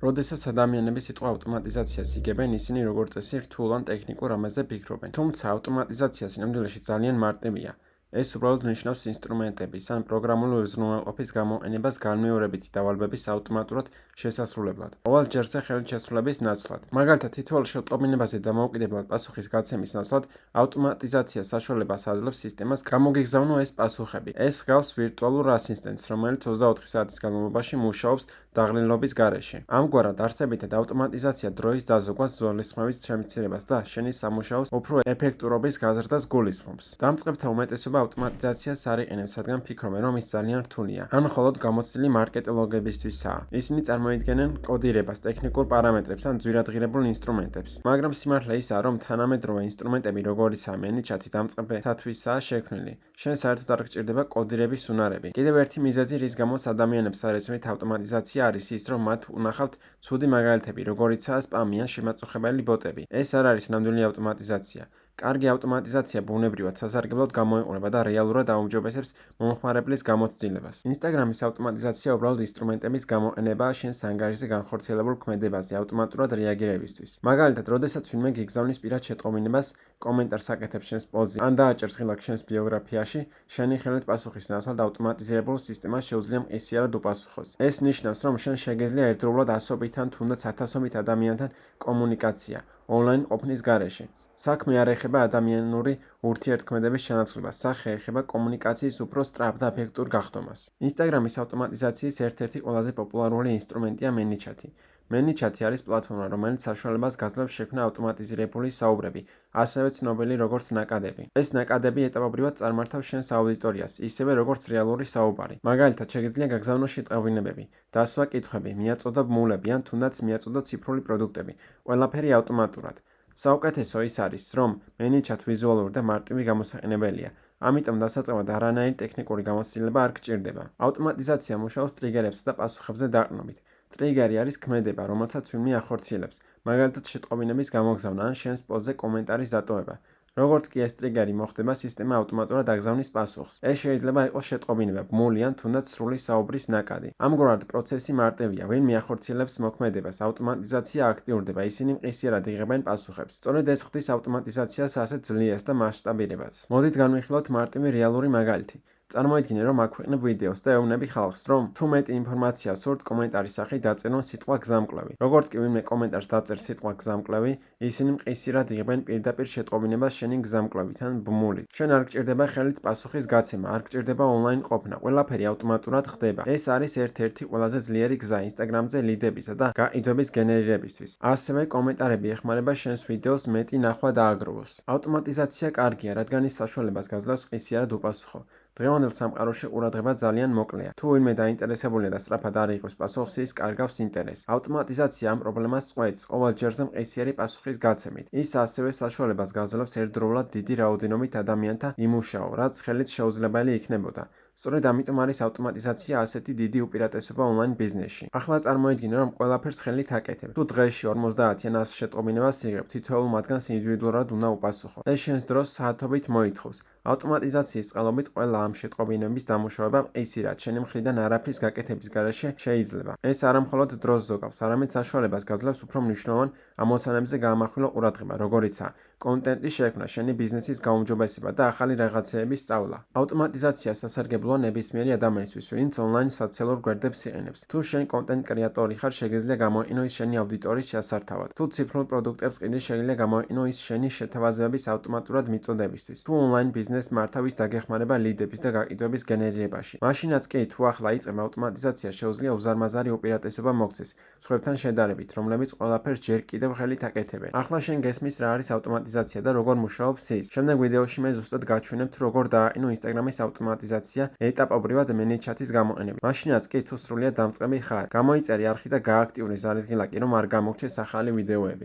როდესაც ადამიანები სიტყვა ავტომატიზაციას იგებენ, ისინი როგორც წესი რთულ ან ტექნიკურ რამაზე ფიქრობენ. თუმცა ავტომატიზაცია სინამდვილეში ძალიან მარტივია. ეს უბრალოდ ნიშნავს ინსტრუმენტების ან პროგრამული უზრუნველყოფის გამოყენებას განმეორებითი დავალებების ავტომატურად შესასრულებლად, ყოველ ჯერზე ხელით შესრულების ნაცვლად. მაგალითად, თითოეულ შეტყობინებაზე დამოუკიდებლად პასუხის გაცემის ნაცვლად ავტომატიზაცია საშუალებას აძლევს სისტემას გამოგიგზავნო ეს პასუხები. ეს გავს ვირტუალურ ასისტენტს, რომელიც 24 საათის განმავლობაში მუშაობს დაღლილობის გარეშე. ამგვარად, არსებითად ავტომატიზაცია დროის დაზოგვას, ზოლისხმევის შემცირებას და შენი სამუშაოს უფრო ეფექტურობის გაზრდას გულისხმობს. დამწყებთა უმეტესობა ავტომატიზაციას არ იყენებს, რადგან ფიქრობენ, რომ ის ძალიან რთულია, ან მხოლოდ გამოცდილი მარკეტოლოგებისთვისაა. ისინი წარმოიდგენენ კოდირებას, ტექნიკურ პარამეტრებს ან ძვირადღირებულ ინსტრუმენტებს. მაგრამ სიმართლე ისაა, რომ თანამედროვე ინსტრუმენტები, როგორიცაა ManyChat, დამწყებთათვისაა შექმნილი. შენ საერთოდ არ გჭირდება კოდირების უნარები. კიდევ ერთი მიზეზი, რის გამოც ადამიანებს არ ესმით ავტომატიზაცია, არის ის, რომ მათ უნახავთ ცუდი მაგალითები, როგორიცაა სპამი ან შემაწუხებელი ბოტები. ეს არ არის ნამდვილი ავტომატიზაცია. კარგი ავტომატიზაცია ბუნებრივად სასარგებლოდ გამოიყურება და რეალურად აუმჯობესებს მომხმარებლის გამოცდილებას. Instagram-ის ავტომატიზაცია უბრალოდ ინსტრუმენტების გამოყენებაა შენს ანგარიშზე განხორციელებულ ქმედებაზე ავტომატურად რეაგირებისთვის. მაგალითად, როდესაც ვინმე გიგზავნის პირად შეტყობინებას, კომენტარს აკეთებს შენს პოსტზე, ან დააჭერს ღილაკს შენს ბიოგრაფიაში, შენი ხელით პასუხის ნაცვლად ავტომატიზირებულ სისტემას შეუძლია მყისიარად უპასუხოს. ეს ნიშნავს, რომ შენ შეგეძლია ერთდროულად ასობით ან თუნდაც ათასობით ადამიანთან კომუნიკაცია ონლაინ ყოფნის გარეშე. საქმე არ ეხება ადამიანური ურთიერთქმედების ჩანაცვლებას, სახე ეხება კომუნიკაციის უფრო სწრაფ და ეფექტურ გახდომას. Instagram-ის ავტომატიზაციის ერთ-ერთი ყველაზე პოპულარული ინსტრუმენტია ManyChat. ManyChat არის პლატფორმა, რომელიც საშუალებას გაძლევს შექმნა ავტომატიზირებული საუბრები, ასევე ცნობილი როგორც ნაკადები. ეს ნაკადები ეტაპობრივად წარმართავს შენს აუდიტორიას, ისევე როგორც რეალური საუბარი. მაგალითად, შეგიძლია გაგზავნო შეტყობინებები, დასვა კითხვები, მიაწოდო ბმულები ან თუნდაც მიაწოდო ციფრული პროდუქტები. ყველაფერი ავტომატურად. საუკეთესო ის არის, რომ ManyChat ვიზუალური და მარტივი გამოსაყენებელია. ამიტომ დასაწყებად არანაირი ტექნიკური გამოცდილება არ გჭირდება. ავტომატიზაცია მუშაობს ტრიგერებსა და პასუხებზე დაყრდნობით. ტრიგერი არის ქმედება, რომელსაც ვინმე ახორციელებს, მაგალითად შეტყობინების გამოგზავნა ან შენს პოსტზე კომენტარის დატოვება. როგორც კი ეს ტრიგერი მოხდება, სისტემა ავტომატურად აგზავნის პასუხს. ეს შეიძლება იყოს შეტყობინება, ბმული ან თუნდაც სრული საუბრის ნაკადი. ამგვარად, პროცესი მარტივია, ვინმე ახორციელებს მოქმედებას, ავტომატიზაცია აქტიურდება, ისინი მყისიარად იღებენ პასუხებს. სწორედ ეს ხდის ავტომატიზაციას ასეთ ძლიერს და მასშტაბირებას. მოდით განვიხილოთ მარტივი რეალური მაგალითი. წარმოიდგინე, რომ აქვეყნებ ვიდეოს და ეუბნები ხალხს, რომ თუ მეტი ინფორმაცია სურთ, კომენტარის სახით დაწერონ სიტყვა გზამკვლევი. როგორც კი ვინმე კომენტარს დაწერს სიტყვა გზამკვლევი, ისინი მყისიარად იღებენ პირდაპირ შეტყობინებას შენი გზამკვლევით ან ბმულით. შენ არ გჭირდება ხელით პასუხის გაცემა, არ გჭირდება ონლაინ ყოფნა, ყველაფერი ავტომატურად ხდება. ეს არის ერთ-ერთი ყველაზე ძლიერი გზა Instagram-ზე ლიდებისა და გაყიდვების გენერირებისთვის. ასევე კომენტარები ეხმარება შენს ვიდეოს მეტი ნახვა დააგროვოს. ავტომატიზაცია კარგია, რადგან ის საშუალებას გაძლევს მყისიარად უპასუხო. დღევანდელ სამყაროში ყურადღება ძალიან მოკლეა. თუ ვინმე დაინტერესებულია და სწრაფად არ იღებს პასუხს, ის კარგავს ინტერესს. ავტომატიზაცია ამ პრობლემას წყვეტს ყოველ ჯერზე მყისიერი პასუხის გაცემით. ის ასევე საშუალებას გაძლევს ერთდროულად დიდი რაოდენობით ადამიანთა იმუშაო, რაც ხელით შეუძლებელი იქნებოდა. სწორედ ამიტომ არის ავტომატიზაცია ასეთი დიდი უპირატესობა ონლაინ ბიზნესში. ახლა წარმოიდგინე, რომ ყველაფერს ხელით აკეთებ. თუ დღეში 50 ან 100 შეტყობინებას იღებ, თითოეულ მათგანს ინდივიდუალურად უნდა უპასუხო. ეს შენს დროს საათობით მოითხოვს. ავტომატიზაციის წყალობით ყველა ამ შეტყობინების დამუშავება მყისიარად შენი მხრიდან არაფრის გაკეთების გარეშე შეიძლება. ეს არა მხოლოდ დროს ზოგავს, არამედ საშუალებას გაძლევს უფრო მნიშვნელოვან ამოცანებზე გაამახვილო ყურადღება, როგორიცაა კონტენტის შექმნა, შენი ბიზნესის გაუმჯობესება და ახალი რაღაცეების სწავლა. ავტომატიზაცია სასარგებლოა ნებისმიერი ადამიანისთვის, ვინც ონლაინ სოციალურ გვერდებს იყენებს. თუ შენ კონტენტ კრეატორი ხარ, შეგიძლია გამოიყენო ის შენი აუდიტორიის შესართავად. თუ ციფრულ პროდუქტებს ყიდე, შეგიძლია გამოიყენო ის შენი შეთავაზებების ავტომატურად მიწოდებისთვის. თუ ონლაინ ბიზნეს მართავის დაგეხმარება ლიდების და გაყიდვების გენერირებაში. მაშინაც კი, თუ ახლა იწყებ ავტომატიზაცია, შეუძლია უზარმაზარი უპირატესობა მოგცეს სხვებთან შედარებით, რომლებიც ყველაფერს ჯერ კიდევ ხელით აკეთებენ. ახლა შენ გესმის რა არის ავტომატიზაცია და როგორ მუშაობს ის. შემდეგ ვიდეოში მე ზუსტად გაჩვენებთ, როგორ დააყენო Instagram-ის ავტომატიზაცია ეტაპობრივად ManyChat-ის გამოყენებით. მაშინაც კი, თუ სრულიად დამწყები ხარ, გამოიწერი არხი და გააქტიურე ზარისღილაკი, რომ არ გამოგჩეს ახალი ვიდეოები.